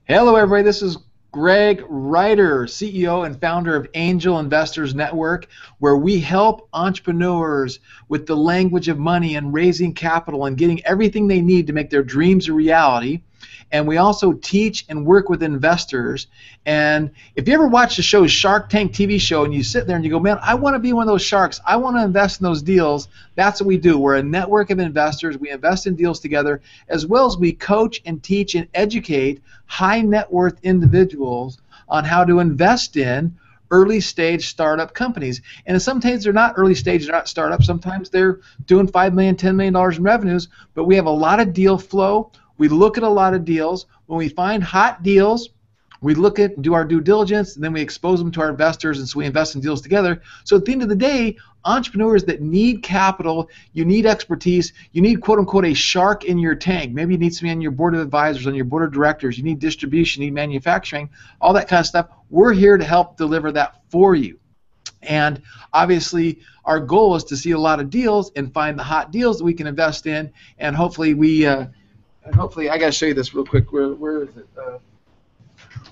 Hello, everybody. This is Greg Ryder, CEO and founder of Angel Investors Network, where we help entrepreneurs with the language of money and raising capital and getting everything they need to make their dreams a reality. And we also teach and work with investors. And if you ever watch the show Shark Tank TV show and you sit there and you go, man, I want to be one of those sharks. I want to invest in those deals. That's what we do. We're a network of investors. We invest in deals together, as well as we coach and teach and educate high net worth individuals on how to invest in early stage startup companies. And sometimes they're not early stage, they're not startups. Sometimes they're doing $5 million, $10 million in revenues, but we have a lot of deal flow. We look at a lot of deals. When we find hot deals, we look at and do our due diligence, and then we expose them to our investors, and so we invest in deals together. So at the end of the day, entrepreneurs that need capital, you need expertise, you need quote-unquote a shark in your tank. Maybe you need somebody on your board of advisors, on your board of directors. You need distribution, you need manufacturing, all that kind of stuff. We're here to help deliver that for you. And obviously, our goal is to see a lot of deals and find the hot deals that we can invest in, and hopefully I got to show you this real quick. Where is it?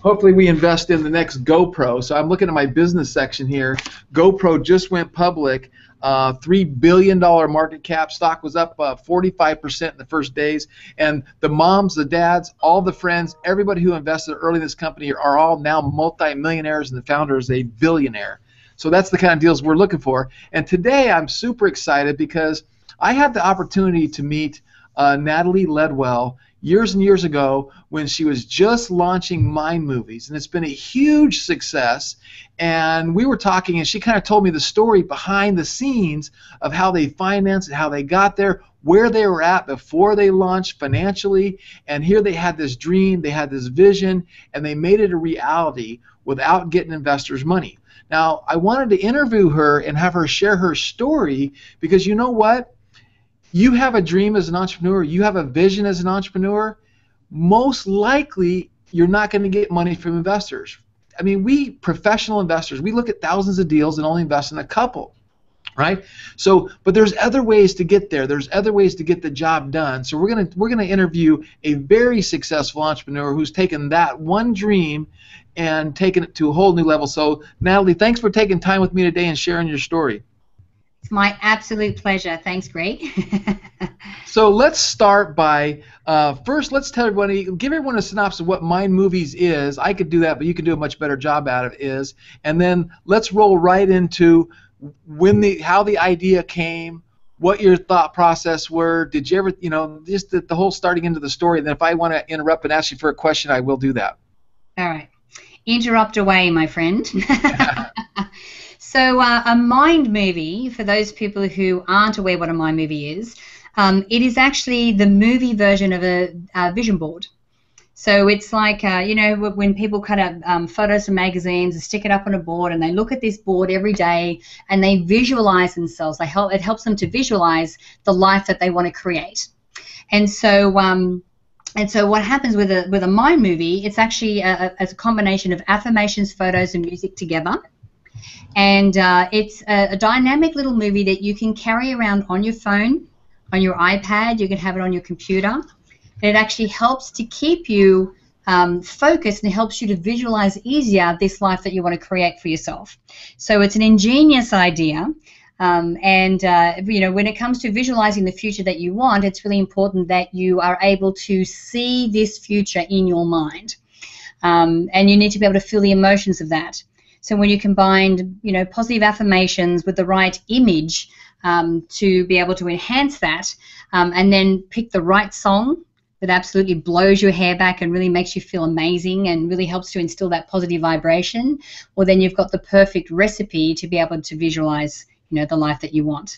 Hopefully we invest in the next GoPro. So I'm looking at my business section here. GoPro just went public, $3 billion market cap. Stock was up 45% in the first days. And the moms, the dads, all the friends, everybody who invested early in this company are all now multi-millionaires, and the founder is a billionaire. So that's the kind of deals we're looking for. And today I'm super excited because I had the opportunity to meet Natalie Ledwell years and years ago when she was just launching Mind Movies, and it's been a huge success. And we were talking, and she kind of told me the story behind the scenes of how they financed and how they got there, where they were at before they launched financially. And here they had this dream, they had this vision, and they made it a reality without getting investors' money. Now, I wanted to interview her and have her share her story because you know what? You have a dream as an entrepreneur, you have a vision as an entrepreneur, most likely you're not going to get money from investors. I mean, we professional investors, we look at thousands of deals and only invest in a couple, right? So, but there's other ways to get there. There's other ways to get the job done. So we're gonna interview a very successful entrepreneur who's taken that one dream and taken it to a whole new level. So, Natalie, thanks for taking time with me today and sharing your story. It's my absolute pleasure. Thanks, Greg. So let's start by first. Let's tell everybody, give everyone a synopsis of what Mind Movies is. I could do that, but you can do a much better job at it. Is, and then let's roll right into how the idea came, what your thought process were. Did you ever, just the whole starting into the story. And then if I want to interrupt and ask you for a question, I will do that. All right, interrupt away, my friend. So a mind movie, for those people who aren't aware what a mind movie is, it is actually the movie version of a vision board. So it's like, when people cut out photos from magazines and stick it up on a board, and they look at this board every day and they visualize themselves. It helps them to visualize the life that they want to create. And so what happens with a mind movie, it's actually a combination of affirmations, photos, and music together. And it's a dynamic little movie that you can carry around on your phone, on your iPad. You can have it on your computer. And it actually helps to keep you focused, and it helps you to visualize easier this life that you want to create for yourself. So it's an ingenious idea. When it comes to visualizing the future that you want, it's really important that you are able to see this future in your mind. And you need to be able to feel the emotions of that. So when you combine, positive affirmations with the right image to be able to enhance that, and then pick the right song that absolutely blows your hair back and really makes you feel amazing and really helps to instill that positive vibration, well, then you've got the perfect recipe to be able to visualize, the life that you want.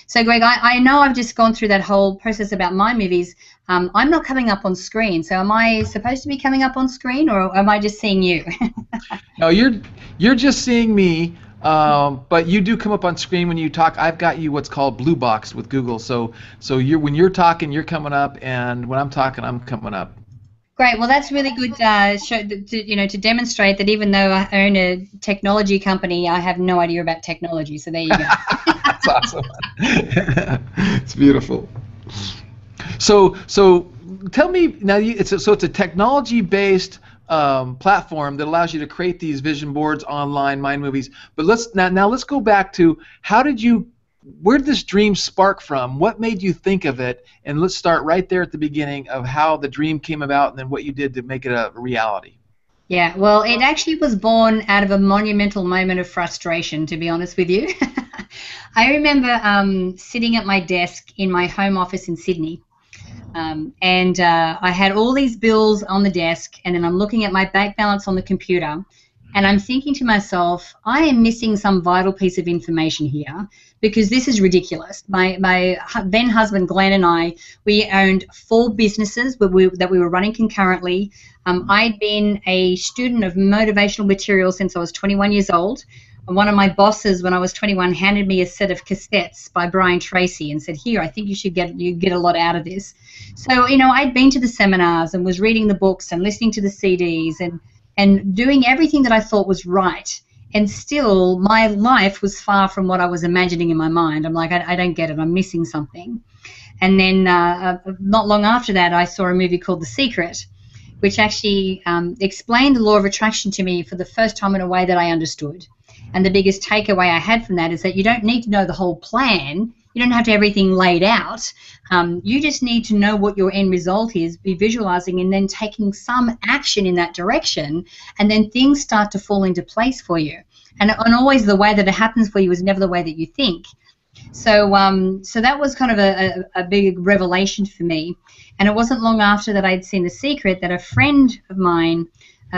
So, Greg, I know I've just gone through that whole process about Mind Movies. I'm not coming up on screen, so am I supposed to be coming up on screen, or am I just seeing you? No, you're just seeing me, but you do come up on screen when you talk. I've got you what's called blue box with Google, so when you're talking, you're coming up, and when I'm talking, I'm coming up. Great. Well, that's really good to demonstrate that even though I own a technology company, I have no idea about technology. So there you go. That's awesome. It's beautiful. So tell me now. It's a technology-based platform that allows you to create these vision boards online, mind movies. But now let's go back to where did this dream spark from? What made you think of it? And let's start right there at the beginning of how the dream came about and then what you did to make it a reality. Yeah, well, it actually was born out of a monumental moment of frustration, to be honest with you. I remember sitting at my desk in my home office in Sydney, and I had all these bills on the desk, and then I'm looking at my bank balance on the computer, and I'm thinking to myself, I am missing some vital piece of information here because this is ridiculous. My then husband Glenn and I, we owned 4 businesses that we were running concurrently. I'd been a student of motivational material since I was 21 years old. And one of my bosses when I was 21 handed me a set of cassettes by Brian Tracy and said, here, I think you get a lot out of this. So, I'd been to the seminars and was reading the books and listening to the CDs and doing everything that I thought was right. And still, my life was far from what I was imagining in my mind. I'm like, I don't get it. I'm missing something. And then not long after that, I saw a movie called The Secret, which actually explained the law of attraction to me for the first time in a way that I understood. And the biggest takeaway I had from that is that you don't need to know the whole plan. You don't have to have everything laid out. You just need to know what your end result is, be visualizing, and then taking some action in that direction, and then things start to fall into place for you. And always the way that it happens for you is never the way that you think. So that was kind of a big revelation for me. And it wasn't long after that I'd seen The Secret that a friend of mine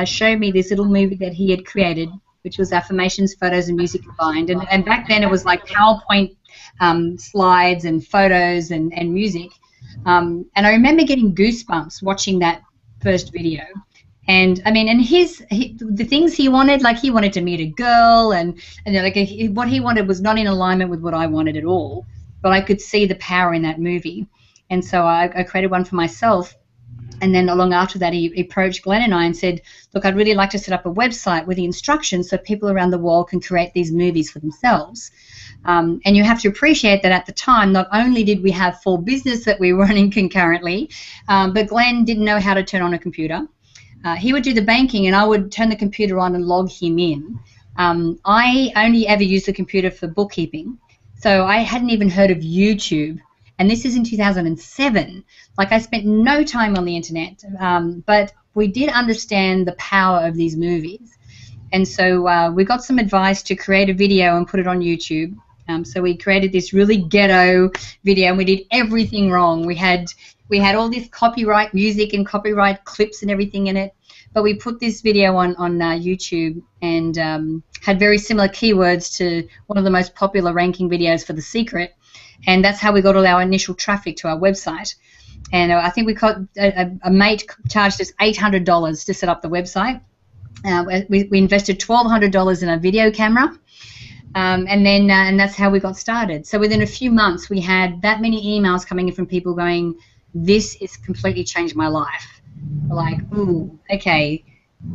showed me this little movie that he had created, which was affirmations, photos, and music combined. And back then it was like PowerPoint slides and photos and music. And I remember getting goosebumps watching that first video. And I mean, the things he wanted, like he wanted to meet a girl, and what he wanted was not in alignment with what I wanted at all. But I could see the power in that movie, and so I created one for myself. And then along after that, he approached Glenn and I and said, look, I'd really like to set up a website with the instructions so people around the world can create these movies for themselves. And you have to appreciate that at the time, not only did we have 4 businesses that we were running concurrently, but Glenn didn't know how to turn on a computer. He would do the banking and I would turn the computer on and log him in. I only ever used the computer for bookkeeping, so I hadn't even heard of YouTube. And this is in 2007. Like, I spent no time on the internet, but we did understand the power of these movies. And so we got some advice to create a video and put it on YouTube. So we created this really ghetto video, and we did everything wrong. We had all this copyright music and copyright clips and everything in it, but we put this video on YouTube and had very similar keywords to one of the most popular ranking videos for The Secret. And that's how we got all our initial traffic to our website. And I think we got a mate charged us $800 to set up the website. We invested $1,200 in a video camera, and that's how we got started. So within a few months, we had that many emails coming in from people going, "This has completely changed my life." We're like, "Ooh, okay,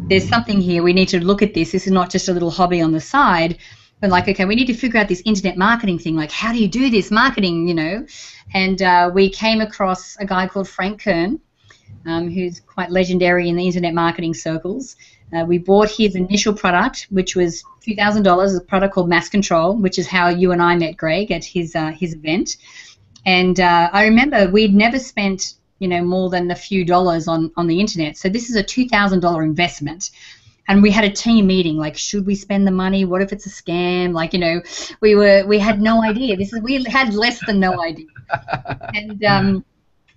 there's something here. We need to look at this. This is not just a little hobby on the side." But like, okay, we need to figure out this internet marketing thing. Like, how do you do this marketing, And we came across a guy called Frank Kern, who's quite legendary in the internet marketing circles. We bought his initial product, which was $2,000, a product called Mass Control, which is how you and I met Greg at his event. And I remember we'd never spent, more than a few dollars on the internet. So this is a $2,000 investment. And we had a team meeting, like, should we spend the money? What if it's a scam? Like, we had no idea. We had less than no idea.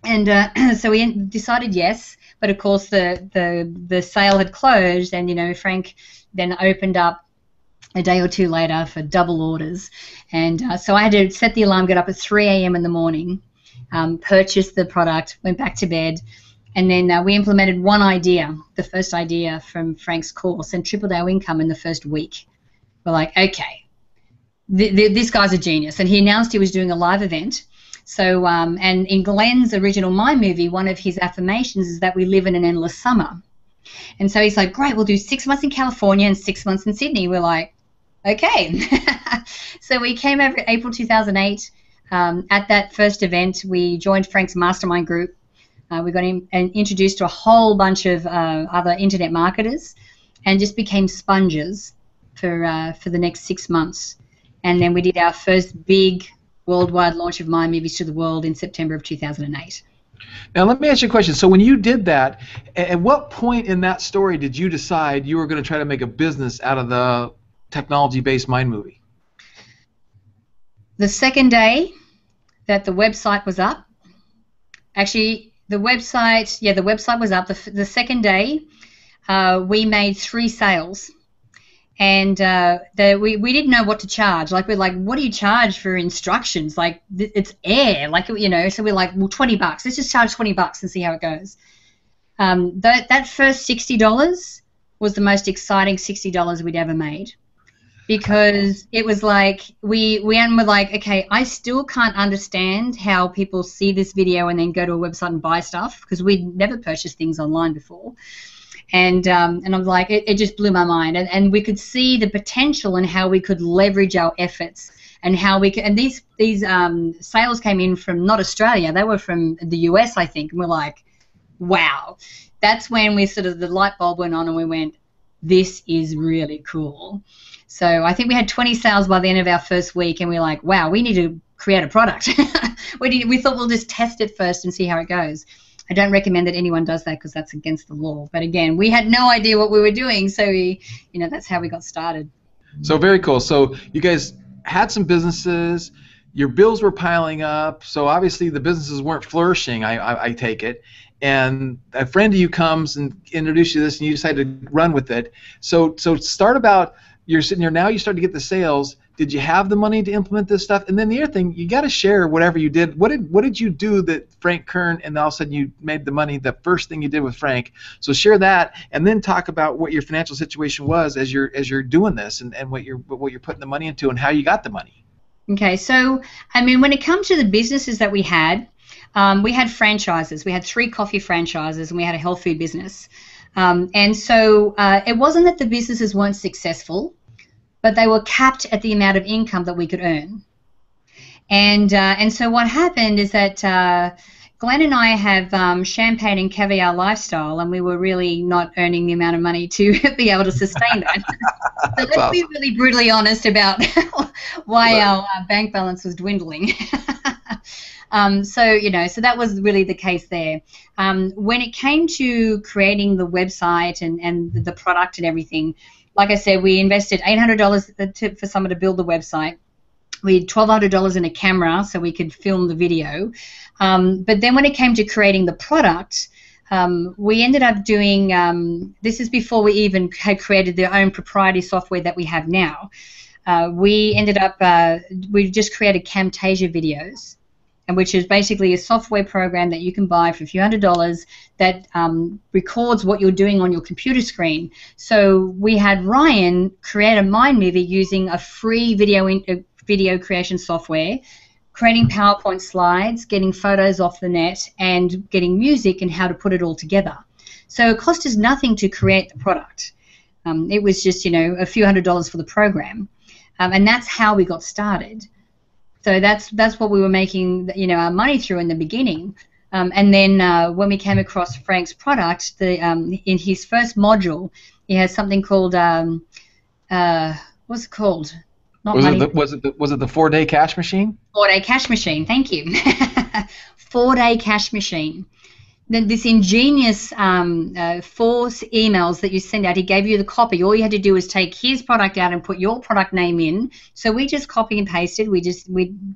And so we decided yes, but of course the sale had closed, and Frank then opened up a day or two later for double orders, and so I had to set the alarm, get up at 3 a.m. in the morning, purchase the product, went back to bed. And then we implemented one idea, the first idea from Frank's course, and tripled our income in the first week. We're like, okay, this guy's a genius. And he announced he was doing a live event. So, and in Glenn's original My Movie, one of his affirmations is that we live in an endless summer. And so he's like, great, we'll do 6 months in California and 6 months in Sydney. We're like, okay. So we came over April 2008. At that first event, we joined Frank's mastermind group. We got introduced to a whole bunch of other internet marketers, and just became sponges for the next 6 months. And then we did our first big worldwide launch of My Movies to the world in September of 2008. Now, let me ask you a question. So when you did that, at what point in that story did you decide you were going to try to make a business out of the technology-based Mind Movie? The second day that the website was up, actually, the website was up. The second day, we made 3 sales. And we didn't know what to charge. Like, we're like, what do you charge for instructions? Like, it's air. Like, you know, so we're like, well, $20. Let's just charge $20 and see how it goes. That first $60 was the most exciting $60 we'd ever made, because it was like we were like, okay, I still can't understand how people see this video and then go to a website and buy stuff, because we'd never purchased things online before. And I'm like, it just blew my mind, and we could see the potential and how we could leverage our efforts, and how we could. And these sales came in from not Australia; they were from the US, I think. And we're like, wow, that's when we sort of, the light bulb went on, and we went, this is really cool. So I think we had 20 sales by the end of our first week, and we're like, wow, we need to create a product. We thought we'll just test it first and see how it goes. I don't recommend that anyone does that, because that's against the law. But again, we had no idea what we were doing, so that's how we got started. So very cool. So you guys had some businesses, your bills were piling up, so obviously the businesses weren't flourishing, I take it. And a friend of you comes and introduces you to this, and you decide to run with it. So start about, you're sitting here now, you start to get the sales. Did you have the money to implement this stuff? And then the other thing, you got to share whatever you did. What did you do that Frank Kern, and all of a sudden you made the money, the first thing you did with Frank? So share that, and then talk about what your financial situation was as you're doing this, and what you're putting the money into, and how you got the money. Okay, so I mean, when it comes to the businesses that we had franchises. We had 3 coffee franchises, and we had a health food business. And so it wasn't that the businesses weren't successful, but they were capped at the amount of income that we could earn. And so what happened is that Glenn and I have champagne and caviar lifestyle, and we were really not earning the amount of money to be able to sustain that. So let's be really brutally honest about why our bank balance was dwindling. So that was really the case there. When it came to creating the website and the product and everything, like I said, we invested $800 for someone to build the website. We had $1,200 in a camera so we could film the video. But then when it came to creating the product, we ended up doing, this is before we even had created their own proprietary software that we have now. We just created Camtasia videos, which is basically a software program that you can buy for a few $100s that records what you're doing on your computer screen. So we had Ryan create a Mind Movie using a free video creation software, creating PowerPoint slides, getting photos off the net, and getting music and how to put it all together. So it cost us nothing to create the product. It was just, a few $100s for the program. And that's how we got started. So that's what we were making, our money through in the beginning. And then when we came across Frank's product, in his first module, he has something called what's it called? Was it the 4-day cash machine? 4-day cash machine. Thank you. 4-day cash machine. Then this ingenious 4 emails that you send out, he gave you the copy. All you had to do was take his product out and put your product name in. So we just copy and pasted.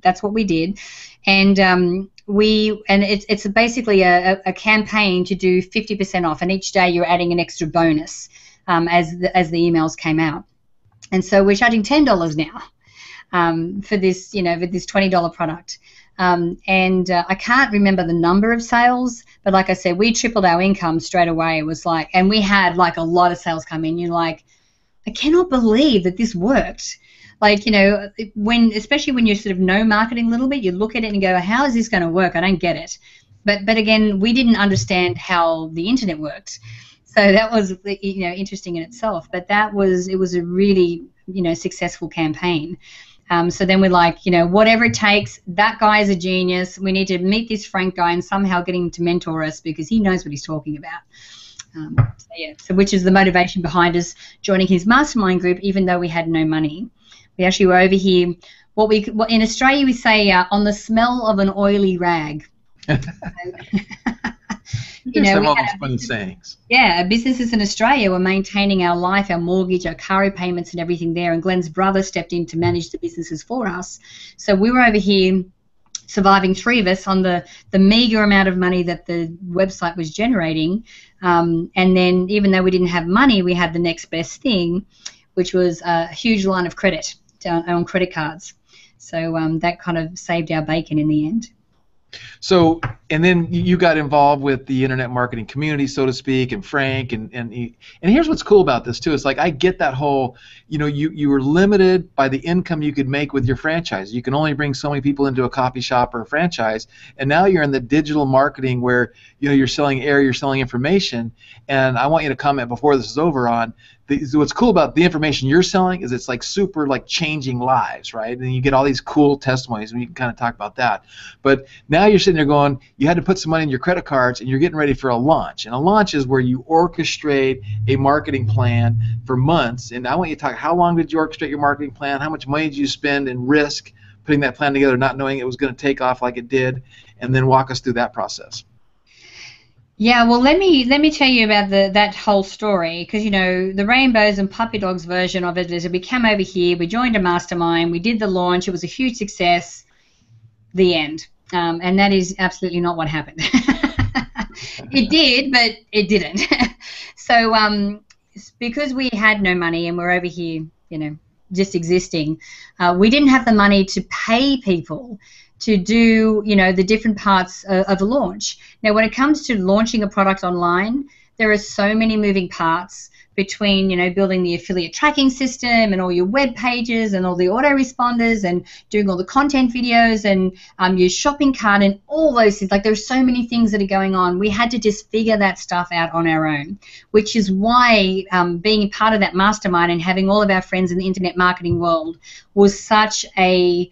That's what we did, and it's basically a campaign to do 50% off, and each day you're adding an extra bonus as the emails came out. And so we're charging $10 now for this, for this $20 product. And I can't remember the number of sales, but like I said, we tripled our income straight away. It was like, and we had like a lot of sales come in. You're like, I cannot believe that this worked. Like, especially when you sort of know marketing a little bit, you look at it and go, how is this going to work? I don't get it. But again, we didn't understand how the internet worked. So that was, interesting in itself. But it was a really, successful campaign. So then we're like, whatever it takes, that guy is a genius. We need to meet this Frank guy and somehow get him to mentor us because he knows what he's talking about. So which is the motivation behind us joining his mastermind group, even though we had no money. We actually were over here, what in Australia we say, on the smell of an oily rag. Some of those fun sayings. Yeah, businesses in Australia were maintaining our life, our mortgage, our car repayments and everything there, and Glenn's brother stepped in to manage the businesses for us. So we were over here surviving, three of us, on the meager amount of money that the website was generating. And then even though we didn't have money, we had the next best thing, which was a huge line of credit on credit cards. So that kind of saved our bacon in the end. So, and then you got involved with the internet marketing community, so to speak, and Frank, and here's what's cool about this too. It's like I get that whole, you were limited by the income you could make with your franchise. You can only bring so many people into a coffee shop or a franchise, and now you're in the digital marketing where you're selling air, you're selling information. And I want you to comment before this is over on what's cool about the information you're selling is it's like super like changing lives, right? And you get all these cool testimonies, and we can kind of talk about that. But now you're sitting there going, you had to put some money in your credit cards, and you're getting ready for a launch. And a launch is where you orchestrate a marketing plan for months. And I want you to talk, how long did you orchestrate your marketing plan? How much money did you spend and risk putting that plan together, not knowing it was going to take off like it did? And then walk us through that process. Yeah, well, let me tell you about that whole story, because the rainbows and puppy dogs version of it is we came over here, we joined a mastermind, we did the launch, it was a huge success, the end, and that is absolutely not what happened. It did, but it didn't. So because we had no money and we're over here, just existing, we didn't have the money to pay people to do, the different parts of a launch. Now, when it comes to launching a product online, there are so many moving parts between, building the affiliate tracking system and all your web pages and all the autoresponders and doing all the content videos and your shopping cart and all those things. Like, there's so many things that are going on. We had to just figure that stuff out on our own, which is why being part of that mastermind and having all of our friends in the internet marketing world was such a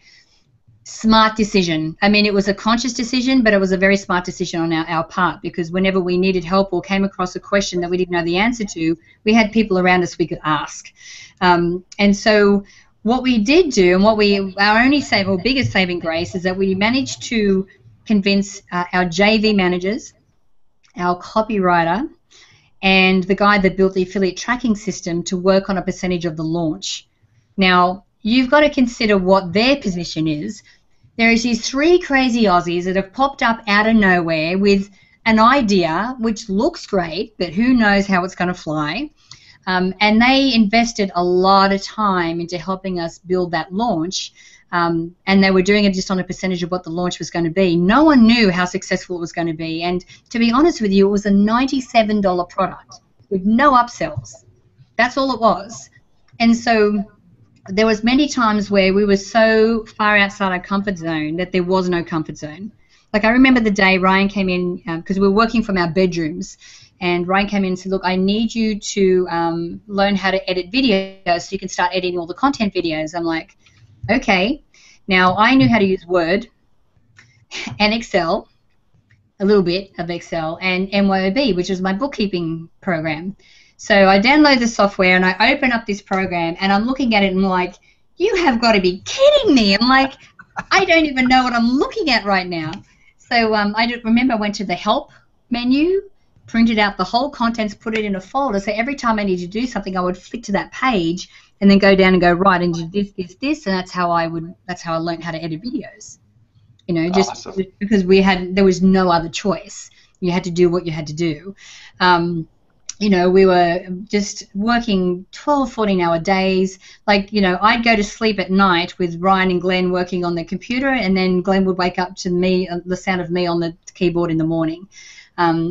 smart decision. I mean, it was a conscious decision, but it was a very smart decision on our part, because whenever we needed help or came across a question that we didn't know the answer to, we had people around us we could ask. And so what we did do, and our biggest saving grace is that we managed to convince our JV managers, our copywriter, and the guy that built the affiliate tracking system to work on a percentage of the launch. Now, you've got to consider what their position is. There is these three crazy Aussies that have popped up out of nowhere with an idea which looks great, but who knows how it's going to fly. And they invested a lot of time into helping us build that launch, and they were doing it just on a percentage of what the launch was going to be. No one knew how successful it was going to be, and to be honest with you, it was a $97 product with no upsells. That's all it was. And so there was many times where we were so far outside our comfort zone that there was no comfort zone. Like, I remember the day Ryan came in, because we were working from our bedrooms, and Ryan came in and said, look, I need you to learn how to edit videos so you can start editing all the content videos. I'm like, okay. Now, I knew how to use Word and Excel, a little bit of Excel, and MYOB, which is my bookkeeping program. So I download the software and I open up this program and I'm looking at it and I'm like, you have got to be kidding me. I'm like, I don't even know what I'm looking at right now. So I remember I went to the help menu, printed out the whole contents, put it in a folder. So every time I needed to do something, I would flick to that page and then go down and go, right, and do this, and that's how I learned how to edit videos. Just awesome. Because there was no other choice. You had to do what you had to do. We were just working 12, 14-hour days. Like, I'd go to sleep at night with Ryan and Glenn working on the computer, and then Glenn would wake up to me, the sound of me on the keyboard in the morning.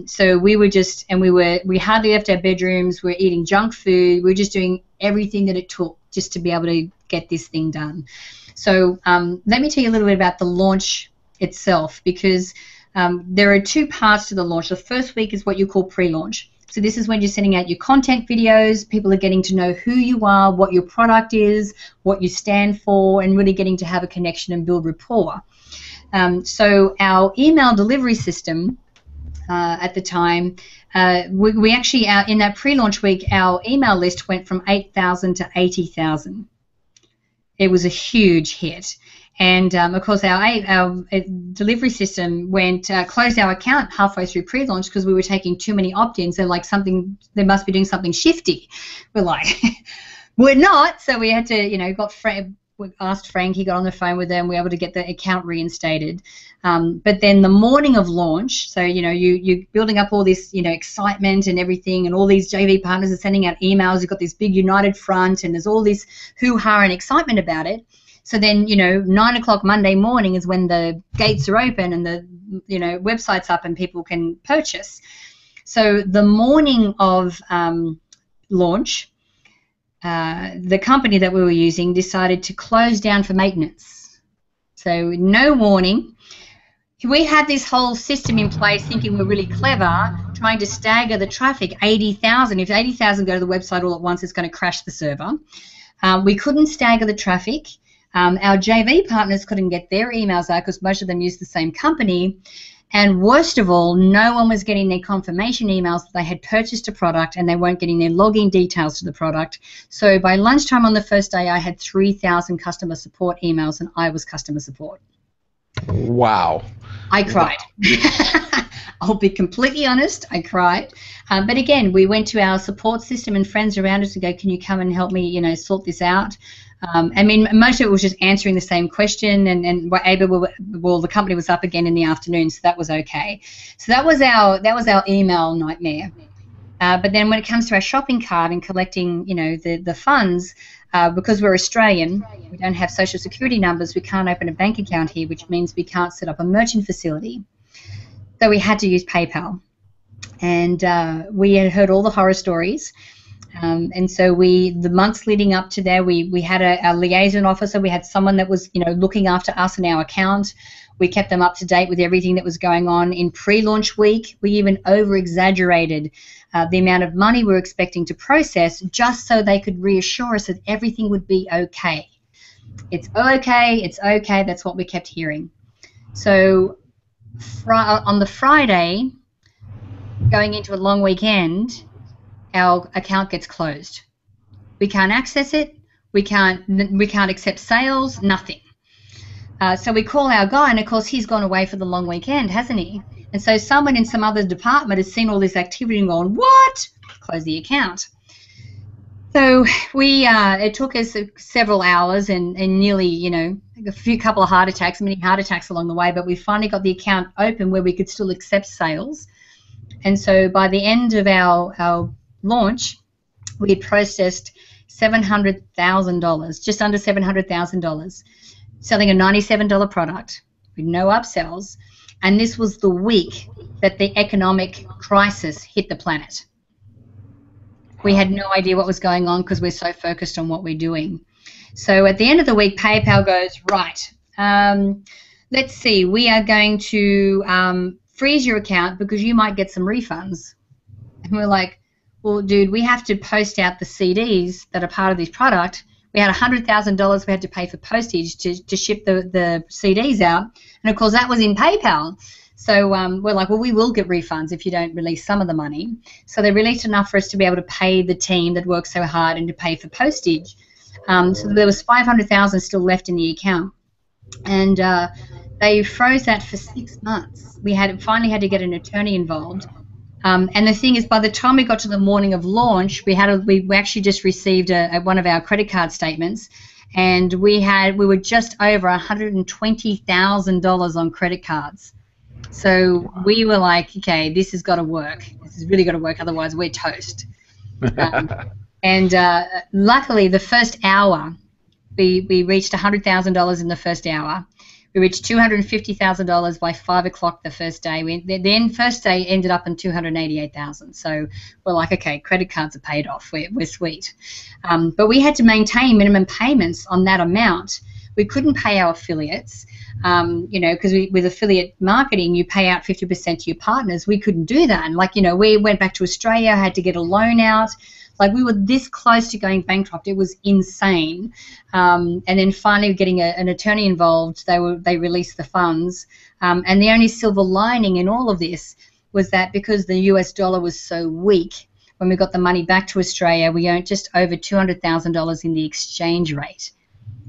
So we were we hardly left our bedrooms. We were eating junk food. We were just doing everything that it took just to be able to get this thing done. So let me tell you a little bit about the launch itself, because there are two parts to the launch. The first week is what you call pre-launch. So this is when you're sending out your content videos, people are getting to know who you are, what your product is, what you stand for, and really getting to have a connection and build rapport. So our email delivery system at the time, we actually, in that pre-launch week, our email list went from 8,000 to 80,000. It was a huge hit. And, of course, our delivery system closed our account halfway through pre-launch because we were taking too many opt-ins. They're like, they must be doing something shifty. We're like, we're not. So we had to, we asked Frank, he got on the phone with them, we were able to get the account reinstated. But then the morning of launch, so, you're building up all this, excitement and everything, and all these JV partners are sending out emails. You've got this big united front, and there's all this hoo-ha and excitement about it. So then, 9 o'clock Monday morning is when the gates are open and the, website's up and people can purchase. So the morning of launch, the company that we were using decided to close down for maintenance. So no warning. We had this whole system in place thinking we're really clever, trying to stagger the traffic, 80,000. If 80,000 go to the website all at once, it's going to crash the server. We couldn't stagger the traffic. Our JV partners couldn't get their emails out because most of them use the same company. And worst of all, no one was getting their confirmation emails that they had purchased a product, and they weren't getting their login details to the product. So by lunchtime on the first day, I had 3,000 customer support emails, and I was customer support. Wow. I cried. I'll be completely honest, I cried. But again, we went to our support system and friends around us and go, can you come and help me, sort this out? I mean, most of it was just answering the same question, and we're able. Well, the company was up again in the afternoon, so that was okay. So that was our email nightmare. But then when it comes to our shopping cart and collecting, the funds, because we're Australian, we don't have social security numbers. We can't open a bank account here, which means we can't set up a merchant facility. So we had to use PayPal, and we had heard all the horror stories. And so the months leading up to there, we had a liaison officer. We had someone that was, looking after us and our account. We kept them up to date with everything that was going on. In pre-launch week, we even over-exaggerated the amount of money we were expecting to process just so they could reassure us that everything would be okay. It's okay, it's okay. That's what we kept hearing. So on the Friday, going into a long weekend, our account gets closed. We can't access it. We can't accept sales. Nothing. So we call our guy, and of course he's gone away for the long weekend, hasn't he? And so someone in some other department has seen all this activity and gone, what? Close the account. So it took us several hours and nearly, a couple of heart attacks, many heart attacks along the way, but we finally got the account open where we could still accept sales. And so by the end of our launch, we had processed $700,000, just under $700,000, selling a $97 product with no upsells. And this was the week that the economic crisis hit the planet. We had no idea what was going on because we're so focused on what we're doing. So at the end of the week, PayPal goes, right, let's see, we are going to freeze your account because you might get some refunds. And we're like, well, dude, we have to post out the CDs that are part of this product. We had $100,000 we had to pay for postage to ship the CDs out. And, of course, that was in PayPal. So we're like, well, we will get refunds if you don't release some of the money. So they released enough for us to be able to pay the team that worked so hard and to pay for postage. So there was $500,000 still left in the account. And they froze that for 6 months. We finally had to get an attorney involved. And the thing is, by the time we got to the morning of launch, we actually just received one of our credit card statements, and we were just over $120,000 on credit cards. So we were like, okay, this has got to work. This has really got to work, otherwise we're toast. And luckily, the first hour, we reached $100,000 in the first hour. We reached $250,000 by 5 o'clock the first day. The first day ended up in $288,000. So we're like, okay, credit cards are paid off. We're sweet. But we had to maintain minimum payments on that amount, we couldn't pay our affiliates, because with affiliate marketing, you pay out 50% to your partners. We couldn't do that. And we went back to Australia, had to get a loan out. We were this close to going bankrupt. It was insane. And then finally getting an attorney involved, they released the funds. And the only silver lining in all of this was that because the US dollar was so weak, when we got the money back to Australia, we earned just over $200,000 in the exchange rate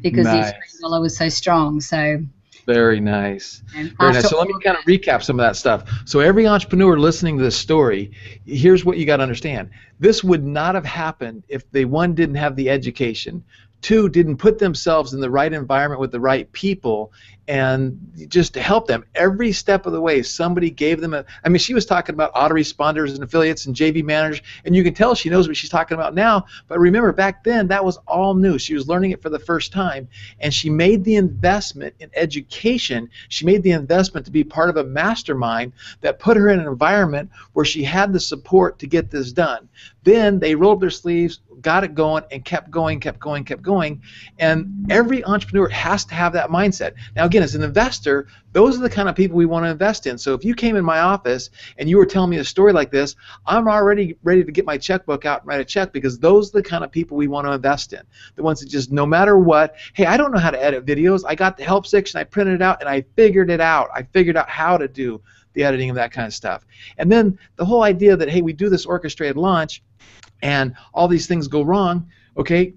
because the Australian dollar was so strong. So very nice. Very nice. So let me kind of recap some of that stuff. So every entrepreneur listening to this story, here's what you got to understand. This would not have happened if they, one, didn't have the education, two, didn't put themselves in the right environment with the right people, and just to help them every step of the way. Somebody gave them she was talking about autoresponders and affiliates and JV managers, and you can tell she knows what she's talking about now. But remember, back then, that was all new. She was learning it for the first time, and she made the investment in education. She made the investment to be part of a mastermind that put her in an environment where she had the support to get this done. Then they rolled their sleeves, got it going, and kept going. And every entrepreneur has to have that mindset. Now, again, as an investor, those are the kind of people we want to invest in. So if you came in my office and you were telling me a story like this, I'm already ready to get my checkbook out and write a check, because those are the kind of people we want to invest in. The ones that just, no matter what, hey, I don't know how to edit videos. I got the help section, I printed it out, and I figured it out. I figured out how to do the editing and that kind of stuff. And then the whole idea that, hey, we do this orchestrated launch and all these things go wrong, okay,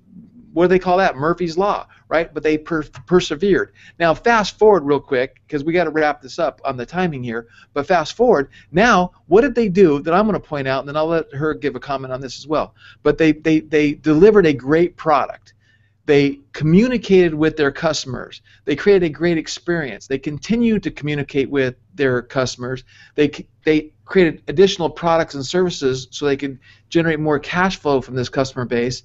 what do they call that? Murphy's Law, right? But they persevered. Now, fast forward real quick, because we got to wrap this up on the timing here, but fast forward. Now, what did they do that I'm going to point out, and then I'll let her give a comment on this as well. But they delivered a great product. They communicated with their customers. They created a great experience. They continued to communicate with their customers. They created additional products and services so they could generate more cash flow from this customer base.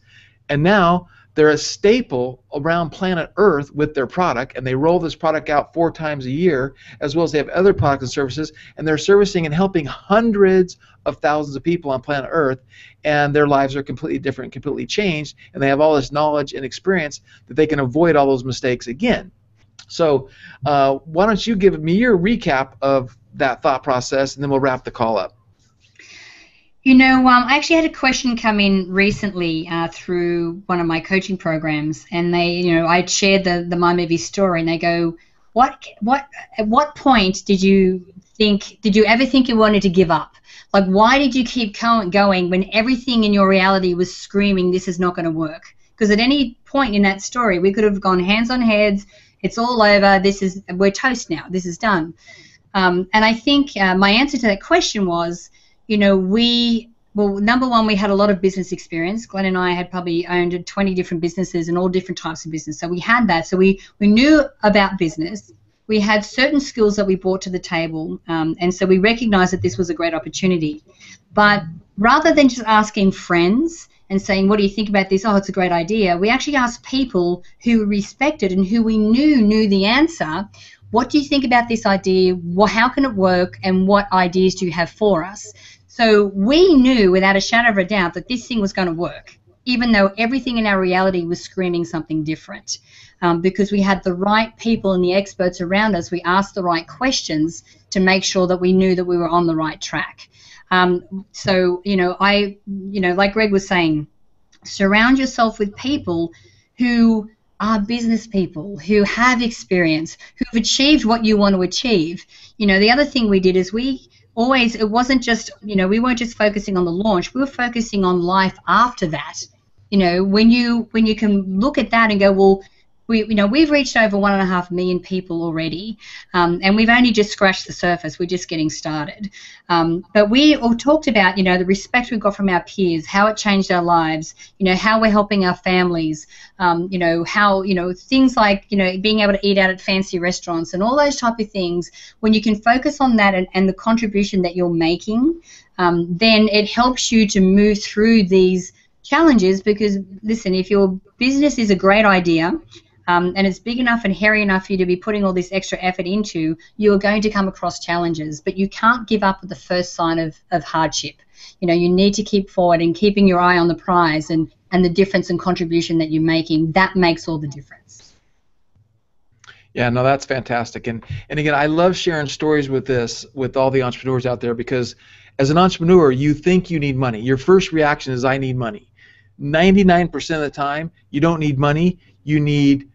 And now they're a staple around planet Earth with their product, and they roll this product out 4 times a year, as well as they have other products and services, and they're servicing and helping hundreds of thousands of people on planet Earth, and their lives are completely different, completely changed, and they have all this knowledge and experience that they can avoid all those mistakes again. So why don't you give me your recap of that thought process, and then we'll wrap the call up. I actually had a question come in recently through one of my coaching programs, and I'd shared the My Movie story, and they go, at what point did you ever think you wanted to give up? Why did you keep going when everything in your reality was screaming, this is not going to work? Because at any point in that story, we could have gone hands on heads, it's all over, we're toast now, this is done. And I think my answer to that question was, number one, we had a lot of business experience. Glenn and I had probably owned 20 different businesses and all different types of business. So we had that. So we knew about business. We had certain skills that we brought to the table. And so we recognized that this was a great opportunity. But rather than just asking friends and saying, what do you think about this? Oh, it's a great idea. We actually asked people who we respected and who we knew the answer. What do you think about this idea? How can it work? And what ideas do you have for us? So we knew without a shadow of a doubt that this thing was going to work, even though everything in our reality was screaming something different. Because we had the right people and the experts around us, we asked the right questions to make sure that we knew that we were on the right track. Like Greg was saying, surround yourself with people who are business people, who have experience, who've achieved what you want to achieve. The other thing we did is it wasn't just, we weren't just focusing on the launch, we were focusing on life after that. When you can look at that and go, well, we've reached over 1.5 million people already, and we've only just scratched the surface. We're just getting started. But we all talked about, the respect we got from our peers, how it changed our lives, how we're helping our families, how, things like, being able to eat out at fancy restaurants and all those type of things. When you can focus on that and the contribution that you're making, then it helps you to move through these challenges. Because, listen, if your business is a great idea, and it's big enough and hairy enough for you to be putting all this extra effort into, you're going to come across challenges. But you can't give up at the first sign of hardship. You need to keep forward and keeping your eye on the prize and the difference and contribution that you're making. That makes all the difference. Yeah, no, that's fantastic. And again, I love sharing stories with this with all the entrepreneurs out there because as an entrepreneur, you think you need money. Your first reaction is I need money. 99% of the time, you don't need money. You need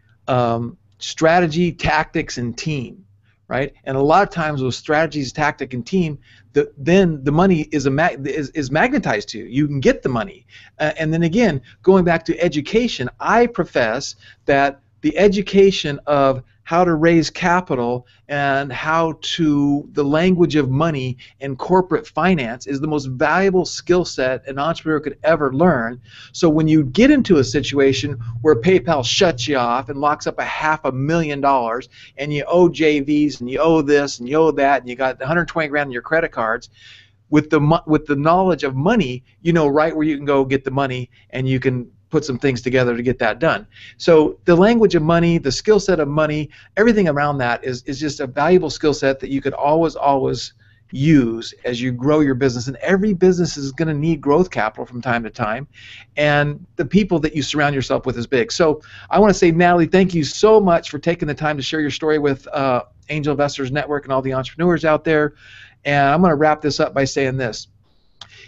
strategy, tactics, and team, right? And a lot of times with strategies, tactic, and team, then the money is magnetized to you. You can get the money. And then again, going back to education, I profess that the education of how to raise capital and how to the language of money and corporate finance is the most valuable skill set an entrepreneur could ever learn. So when you get into a situation where PayPal shuts you off and locks up $500,000 and you owe JVs and you owe this and you owe that and you got 120 grand in your credit cards, with the knowledge of money, you know right where you can go get the money and you can put some things together to get that done. So the language of money, the skill set of money, everything around that is just a valuable skill set that you could always use as you grow your business. And every business is going to need growth capital from time to time. And the people that you surround yourself with is big. So I want to say, Natalie, thank you so much for taking the time to share your story with Angel Investors Network and all the entrepreneurs out there. And I'm going to wrap this up by saying this.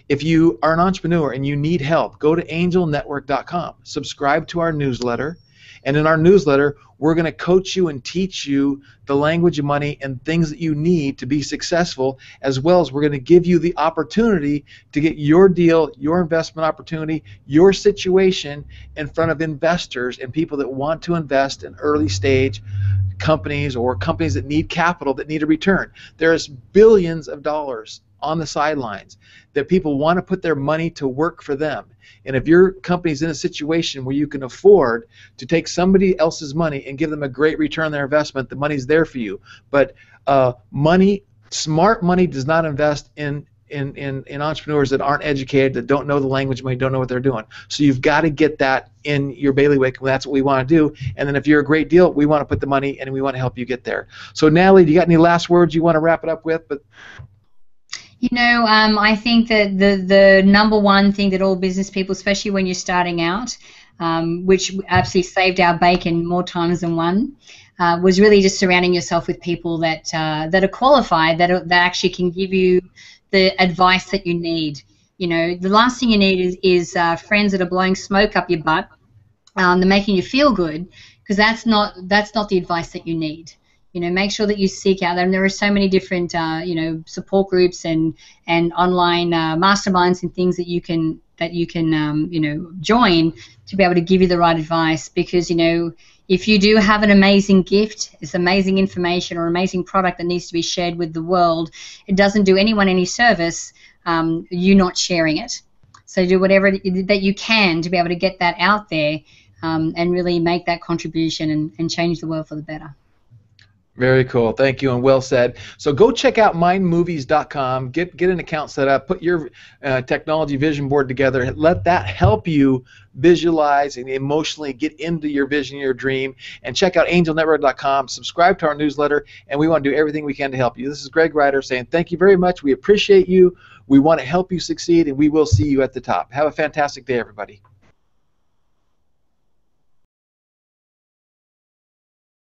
If you are an entrepreneur and you need help, go to angelnetwork.com. Subscribe to our newsletter. And in our newsletter, we're going to coach you and teach you the language of money and things that you need to be successful, as well as we're going to give you the opportunity to get your deal, your investment opportunity, your situation in front of investors and people that want to invest in early stage companies or companies that need capital, that need a return. There's billions of dollars on the sidelines that people want to put their money to work for them. And if your company's in a situation where you can afford to take somebody else's money and give them a great return on their investment, the money's there for you. But smart money does not invest in entrepreneurs that aren't educated, that don't know the language of money, don't know what they're doing. So you've got to get that in your bailiwick. That's what we want to do. And then if you're a great deal, we want to put the money and we want to help you get there. So Natalie, do you got any last words you want to wrap it up with? I think that the number one thing that all business people, especially when you're starting out, which absolutely saved our bacon more times than one, was really just surrounding yourself with people that are qualified, that actually can give you the advice that you need. The last thing you need is friends that are blowing smoke up your butt. They're making you feel good, because that's not the advice that you need. Make sure that you seek out there, and there are so many different support groups and online masterminds and things that you can join to be able to give you the right advice. Because if you do have an amazing gift, it's amazing information or amazing product that needs to be shared with the world, it doesn't do anyone any service you not sharing it. So do whatever that you can to be able to get that out there and really make that contribution and change the world for the better. Very cool. Thank you, and well said. So go check out mindmovies.com, get an account set up, put your technology vision board together, let that help you visualize and emotionally get into your vision, your dream, and check out angelnetwork.com, subscribe to our newsletter, and we want to do everything we can to help you. This is Greg Ryder saying thank you very much. We appreciate you. We want to help you succeed, and we will see you at the top. Have a fantastic day, everybody.